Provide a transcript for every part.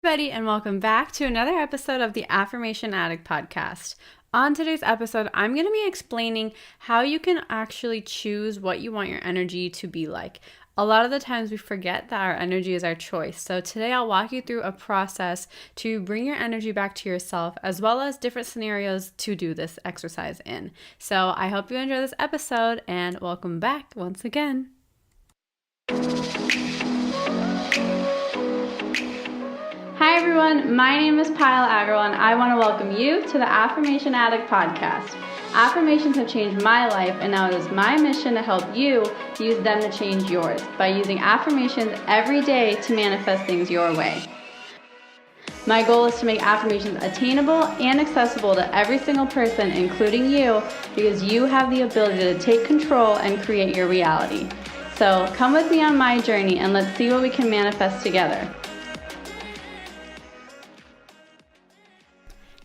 Everybody, and welcome back to another episode of the Affirmation Addict podcast. On today's episode, I'm going to be explaining how you can actually choose what you want your energy to be like. A lot of the times we forget that our energy is our choice. So today I'll walk you through a process to bring your energy back to yourself, as well as different scenarios to do this exercise in. So I hope you enjoy this episode, and welcome back once again. Hi everyone, my name is Payal Agarwal and I want to welcome you to the Affirmation Addict podcast. Affirmations have changed my life, and now it is my mission to help you use them to change yours by using affirmations every day to manifest things your way. My goal is to make affirmations attainable and accessible to every single person, including you, because you have the ability to take control and create your reality. So come with me on my journey and let's see what we can manifest together.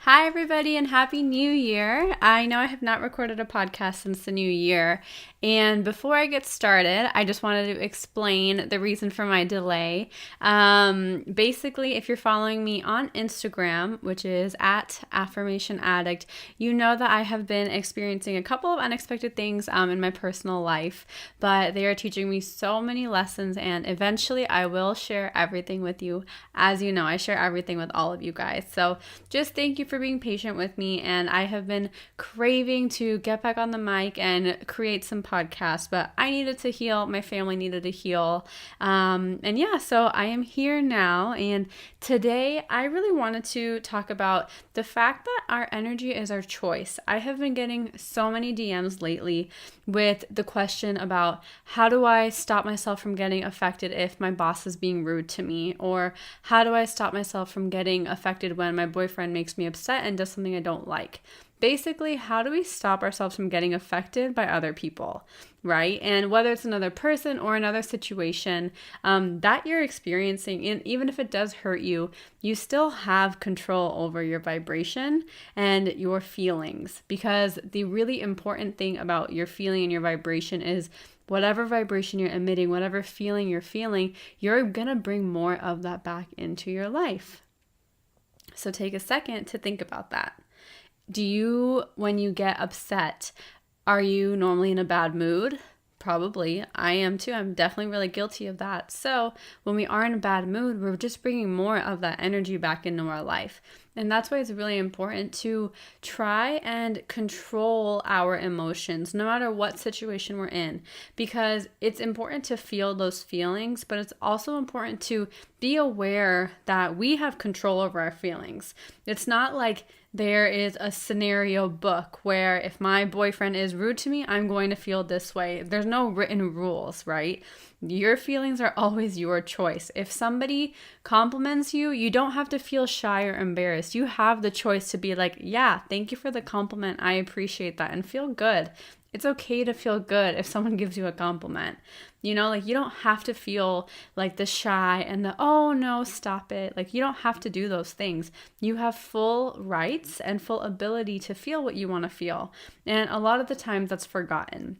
Hi everybody, and Happy New Year. I know I have not recorded a podcast since the new year, and before I get started, I just wanted to explain the reason for my delay. Basically, if you're following me on Instagram, which is at Affirmation Addict, you know that I have been experiencing a couple of unexpected things in my personal life, but they are teaching me so many lessons, and eventually I will share everything with you. As you know, I share everything with all of you guys, so just thank you for being patient with me. And I have been craving to get back on the mic and create some podcasts, but I needed to heal. My family needed to heal. So I am here now. And today I really wanted to talk about the fact that our energy is our choice. I have been getting so many DMs lately with the question about how do I stop myself from getting affected if my boss is being rude to me, or how do I stop myself from getting affected when my boyfriend makes me upset and does something I don't like. Basically, how do we stop ourselves from getting affected by other people, right? And whether it's another person or another situation that you're experiencing, and even if it does hurt you, you still have control over your vibration and your feelings, because the really important thing about your feeling and your vibration is whatever vibration you're emitting, whatever feeling you're feeling, you're gonna bring more of that back into your life. So take a second to think about that. Do you, when you get upset, are you normally in a bad mood? Probably. I am too. I'm definitely really guilty of that. So when we are in a bad mood, we're just bringing more of that energy back into our life. And that's why it's really important to try and control our emotions, no matter what situation we're in, because it's important to feel those feelings, but it's also important to be aware that we have control over our feelings. It's not like there is a scenario book where if my boyfriend is rude to me, I'm going to feel this way. There's no written rules, right? Your feelings are always your choice. If somebody compliments you, you don't have to feel shy or embarrassed. You have the choice to be like, yeah, thank you for the compliment. I appreciate that, and feel good. It's okay to feel good if someone gives you a compliment. You know, like you don't have to feel like the shy and the, oh no, stop it. Like you don't have to do those things. You have full rights and full ability to feel what you want to feel. And a lot of the times that's forgotten.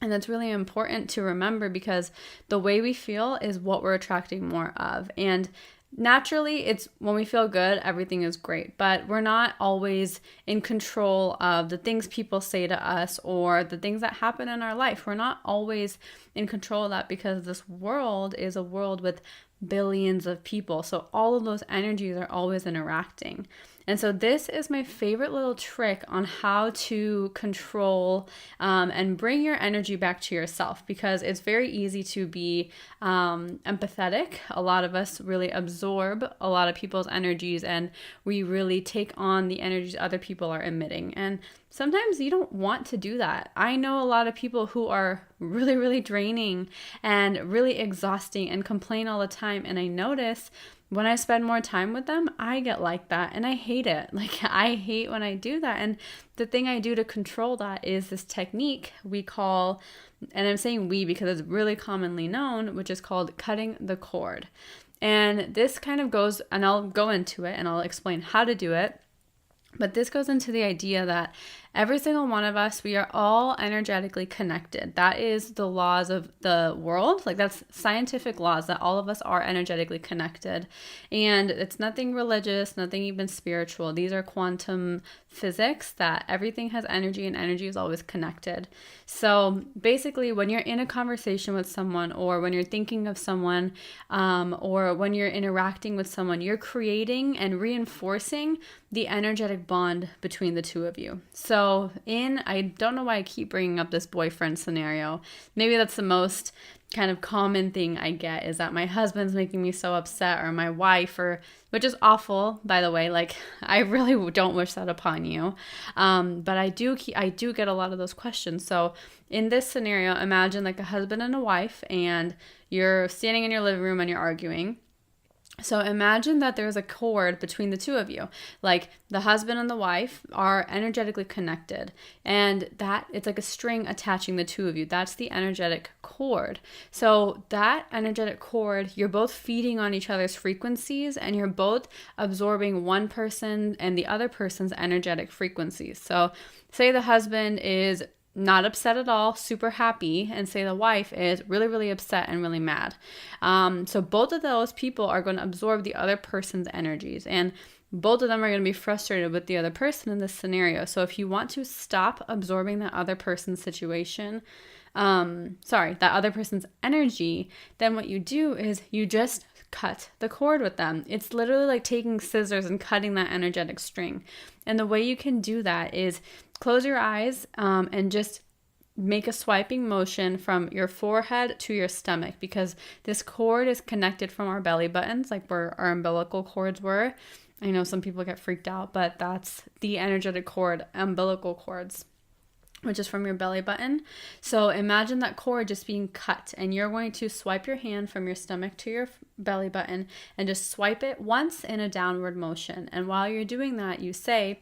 And that's really important to remember, because the way we feel is what we're attracting more of. And naturally, it's when we feel good, everything is great, but we're not always in control of the things people say to us or the things that happen in our life. We're not always in control of that, because this world is a world with billions of people. So all of those energies are always interacting. And so this is my favorite little trick on how to control and bring your energy back to yourself, because it's very easy to be empathetic. A lot of us really absorb a lot of people's energies, and we really take on the energies other people are emitting. And sometimes you don't want to do that. I know a lot of people who are really, really draining and really exhausting and complain all the time. And I notice when I spend more time with them, I get like that, and I hate it. Like, I hate when I do that. And the thing I do to control that is this technique we call, and I'm saying we because it's really commonly known, which is called cutting the cord. And this kind of goes, and I'll go into it and I'll explain how to do it. But this goes into the idea that Every single one of us, we are all energetically connected. That is the laws of the world. Like, that's scientific laws that all of us are energetically connected. And it's nothing religious, nothing even spiritual. These are quantum physics, that everything has energy and energy is always connected. So basically, when you're in a conversation with someone, or when you're thinking of someone, or when you're interacting with someone, you're creating and reinforcing the energetic bond between the two of you. So I don't know why I keep bringing up this boyfriend scenario. Maybe that's the most kind of common thing I get, is that my husband's making me so upset, or my wife, which is awful, by the way. Like, I really don't wish that upon you. But I do get a lot of those questions. So in this scenario, imagine like a husband and a wife, and you're standing in your living room and you're arguing. So imagine that there's a cord between the two of you. Like, the husband and the wife are energetically connected, and that it's like a string attaching the two of you. That's the energetic cord. So that energetic cord, you're both feeding on each other's frequencies, and you're both absorbing one person and the other person's energetic frequencies. So say the husband is not upset at all, super happy, and say the wife is really, really upset and really mad. So both of those people are going to absorb the other person's energies, and both of them are going to be frustrated with the other person in this scenario. So if you want to stop absorbing that other person's that other person's energy, then what you do is you just cut the cord with them. It's literally like taking scissors and cutting that energetic string. And the way you can do that is close your eyes and just make a swiping motion from your forehead to your stomach, because this cord is connected from our belly buttons, like where our umbilical cords were. I know some people get freaked out, but that's the energetic cord, umbilical cords, which is from your belly button. So imagine that cord just being cut, and you're going to swipe your hand from your stomach to your belly button and just swipe it once in a downward motion. And while you're doing that, you say,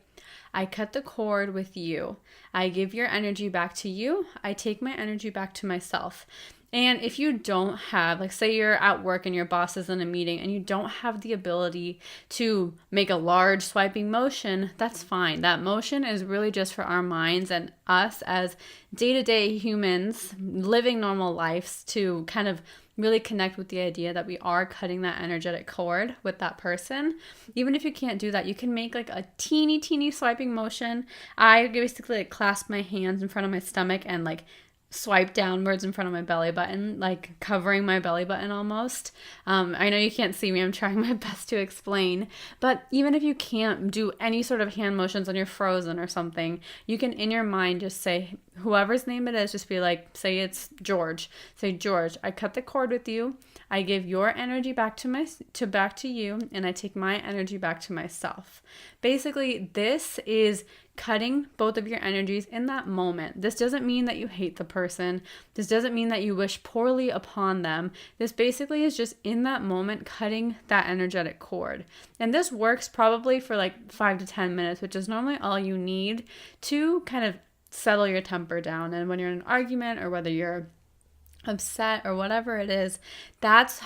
I cut the cord with you. I give your energy back to you. I take my energy back to myself. And if you don't have, like, say you're at work and your boss is in a meeting and you don't have the ability to make a large swiping motion, that's fine. That motion is really just for our minds and us as day-to-day humans living normal lives to kind of really connect with the idea that we are cutting that energetic cord with that person. Even if you can't do that, you can make like a teeny swiping motion. I basically like clasp my hands in front of my stomach and like swipe downwards in front of my belly button, like covering my belly button almost. I know you can't see me. I'm trying my best to explain. But even if you can't do any sort of hand motions and you're frozen or something, you can in your mind just say, whoever's name it is, just be like, say it's George. Say, George, I cut the cord with you. I give your energy back to you, and I take my energy back to myself. Basically, this is cutting both of your energies in that moment. This doesn't mean that you hate the person. This doesn't mean that you wish poorly upon them. This basically is just in that moment cutting that energetic cord. And this works probably for like 5 to 10 minutes, which is normally all you need to kind of settle your temper down. And when you're in an argument, or whether you're upset or whatever it is, that's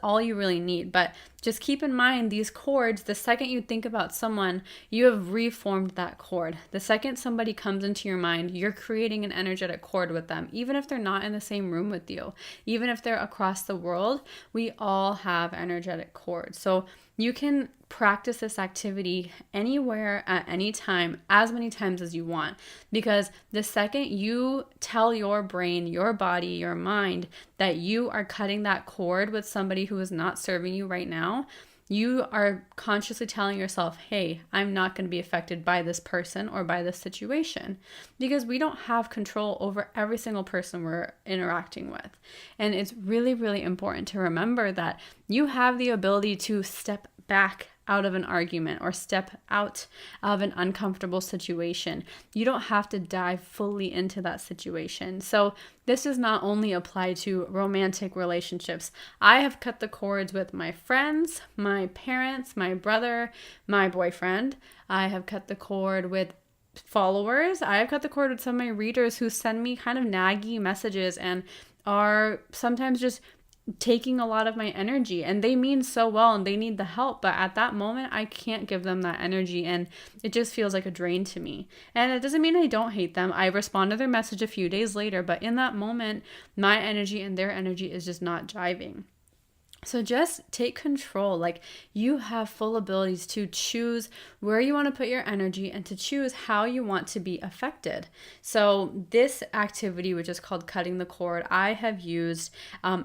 all you really need. But just keep in mind, these cords, the second you think about someone, you have reformed that cord. The second somebody comes into your mind, you're creating an energetic cord with them, even if they're not in the same room with you, even if they're across the world. We all have energetic cords. So you can practice this activity anywhere at any time, as many times as you want, because the second you tell your brain, your body, your mind that you are cutting that cord with somebody who is not serving you right now, you are consciously telling yourself, hey, I'm not going to be affected by this person or by this situation, because we don't have control over every single person we're interacting with. And it's really, really important to remember that you have the ability to step back out of an argument or step out of an uncomfortable situation. You don't have to dive fully into that situation. So this does not only apply to romantic relationships. I have cut the cords with my friends, my parents, my brother, my boyfriend. I have cut the cord with followers. I have cut the cord with some of my readers who send me kind of naggy messages and are sometimes just taking a lot of my energy, and they mean so well and they need the help, but at that moment I can't give them that energy, and it just feels like a drain to me. And it doesn't mean I don't hate them. I respond to their message a few days later, but in that moment my energy and their energy is just not jiving. So just take control. Like, you have full abilities to choose where you want to put your energy and to choose how you want to be affected. So this activity, which is called cutting the cord, I have used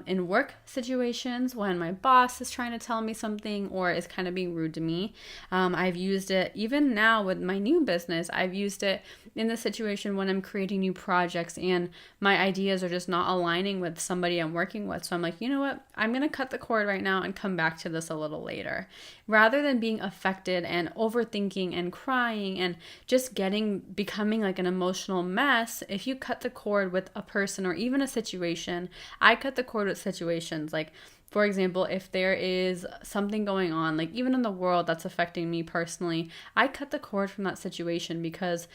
in work situations when my boss is trying to tell me something or is kind of being rude to me. I've used it even now with my new business. I've used it in the situation when I'm creating new projects and my ideas are just not aligning with somebody I'm working with. So I'm like, you know what? I'm going to cut the cord right now and come back to this a little later. Rather than being affected and overthinking and crying and just becoming like an emotional mess, if you cut the cord with a person or even a situation, I cut the cord with situations. Like, for example, if there is something going on, like even in the world that's affecting me personally, I cut the cord from that situation because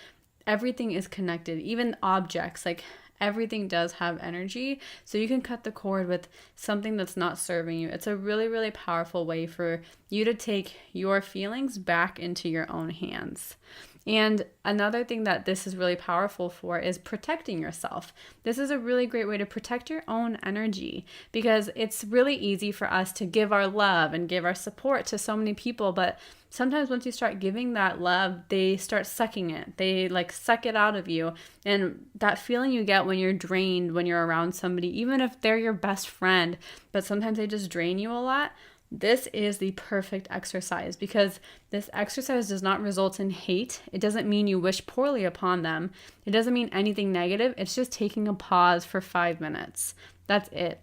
everything is connected, even objects, like everything does have energy. So you can cut the cord with something that's not serving you. It's a really, really powerful way for you to take your feelings back into your own hands. And another thing that this is really powerful for is protecting yourself. This is a really great way to protect your own energy, because it's really easy for us to give our love and give our support to so many people, but sometimes once you start giving that love, they start sucking it. They like suck it out of you. And that feeling you get when you're drained, when you're around somebody, even if they're your best friend, but sometimes they just drain you a lot. This is the perfect exercise, because this exercise does not result in hate. It doesn't mean you wish poorly upon them. It doesn't mean anything negative. It's just taking a pause for 5 minutes. That's it.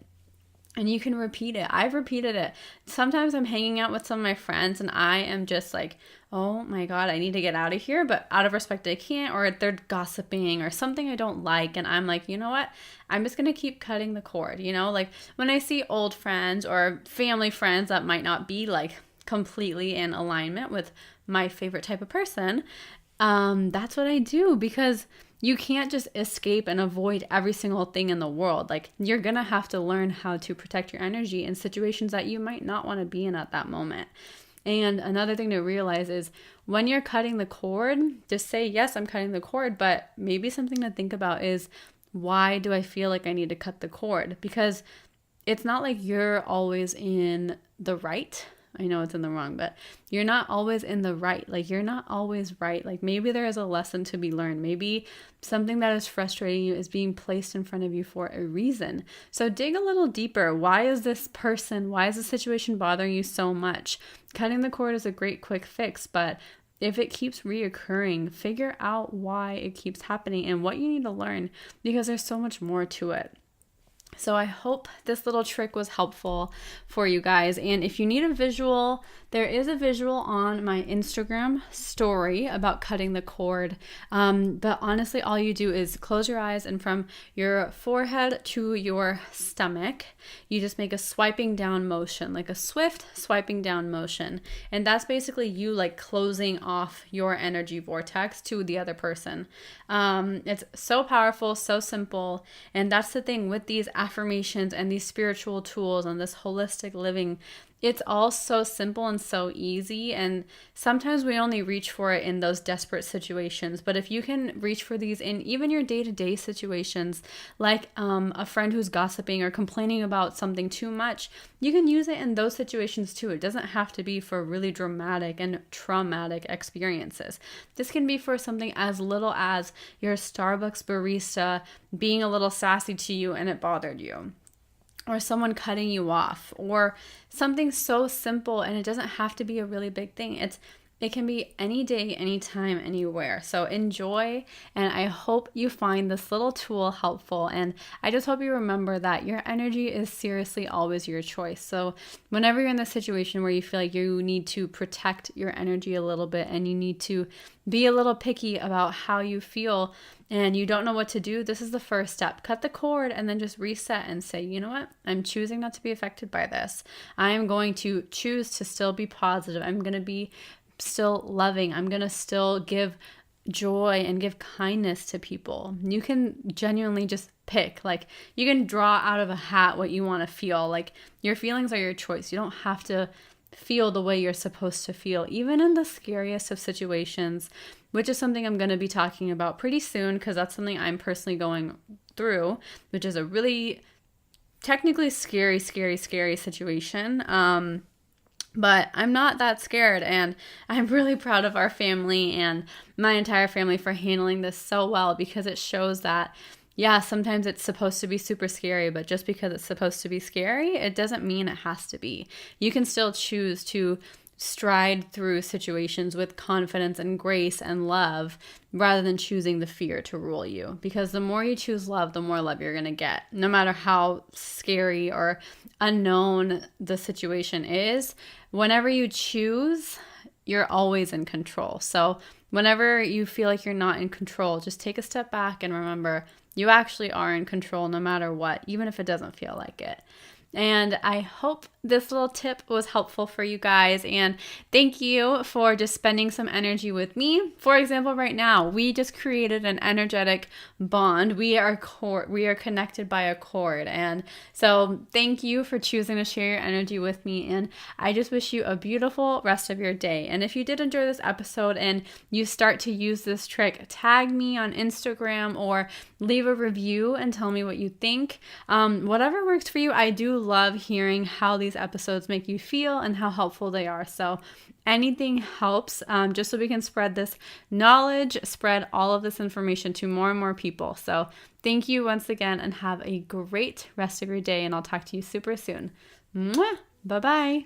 And you can repeat it. I've repeated it. Sometimes I'm hanging out with some of my friends and I am just like, oh my God, I need to get out of here. But out of respect, I can't, or they're gossiping or something I don't like. And I'm like, you know what? I'm just going to keep cutting the cord. Like when I see old friends or family friends that might not be like completely in alignment with my favorite type of person, that's what I do, because you can't just escape and avoid every single thing in the world. Like, you're going to have to learn how to protect your energy in situations that you might not want to be in at that moment. And another thing to realize is when you're cutting the cord, just say, yes, I'm cutting the cord, but maybe something to think about is, why do I feel like I need to cut the cord? Because it's not like you're always in the right. I know it's in the wrong, but you're not always in the right. Like, you're not always right. Like, maybe there is a lesson to be learned. Maybe something that is frustrating you is being placed in front of you for a reason. So dig a little deeper. Why is this situation bothering you so much? Cutting the cord is a great quick fix, but if it keeps reoccurring, figure out why it keeps happening and what you need to learn, because there's so much more to it. So I hope this little trick was helpful for you guys. And if you need a visual, there is a visual on my Instagram story about cutting the cord. But honestly, all you do is close your eyes, and from your forehead to your stomach, you just make a swiping down motion, like a swift swiping down motion. And that's basically you like closing off your energy vortex to the other person. It's so powerful, so simple. And that's the thing with these affirmations and these spiritual tools and this holistic living. It's all so simple and so easy, and sometimes we only reach for it in those desperate situations. But if you can reach for these in even your day-to-day situations, like a friend who's gossiping or complaining about something too much, you can use it in those situations too. It doesn't have to be for really dramatic and traumatic experiences. This can be for something as little as your Starbucks barista being a little sassy to you and it bothered you, or someone cutting you off, or something so simple, and it doesn't have to be a really big thing. It can be any day, anytime, anywhere. So enjoy, and I hope you find this little tool helpful, and I just hope you remember that your energy is seriously always your choice. So whenever you're in this situation where you feel like you need to protect your energy a little bit and you need to be a little picky about how you feel and you don't know what to do, this is the first step. Cut the cord and then just reset and say, you know what? I'm choosing not to be affected by this. I'm going to choose to still be positive. I'm going to be still loving. I'm going to still give joy and give kindness to people. You can genuinely just pick. Like, you can draw out of a hat what you want to feel. Like, your feelings are your choice. You don't have to feel the way you're supposed to feel, even in the scariest of situations, which is something I'm going to be talking about pretty soon, because that's something I'm personally going through, which is a really technically scary situation. But I'm not that scared, and I'm really proud of our family and my entire family for handling this so well, because it shows that, yeah, sometimes it's supposed to be super scary, but just because it's supposed to be scary, it doesn't mean it has to be. You can still choose to stride through situations with confidence and grace and love, rather than choosing the fear to rule you. Because the more you choose love, the more love you're going to get. No matter how scary or unknown the situation is, whenever you choose, you're always in control. So whenever you feel like you're not in control, just take a step back and remember you actually are in control no matter what, even if it doesn't feel like it. And I hope this little tip was helpful for you guys. And thank you for just spending some energy with me. For example, right now, we just created an energetic bond. We are connected by a cord. And so thank you for choosing to share your energy with me. And I just wish you a beautiful rest of your day. And if you did enjoy this episode and you start to use this trick, tag me on Instagram or leave a review and tell me what you think. Whatever works for you. I do love hearing how these episodes make you feel and how helpful they are. So anything helps, just so we can spread this knowledge, spread all of this information to more and more people. So thank you once again, and have a great rest of your day, and I'll talk to you super soon. Mwah! Bye-bye.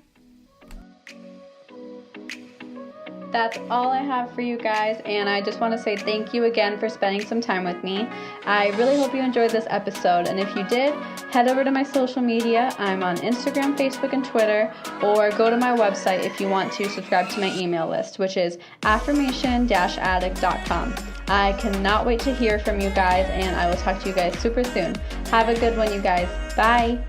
That's all I have for you guys, and I just want to say thank you again for spending some time with me. I really hope you enjoyed this episode, and if you did, head over to my social media. I'm on Instagram, Facebook, and Twitter, or go to my website if you want to subscribe to my email list, which is affirmation-addict.com. I cannot wait to hear from you guys, and I will talk to you guys super soon. Have a good one, you guys. Bye!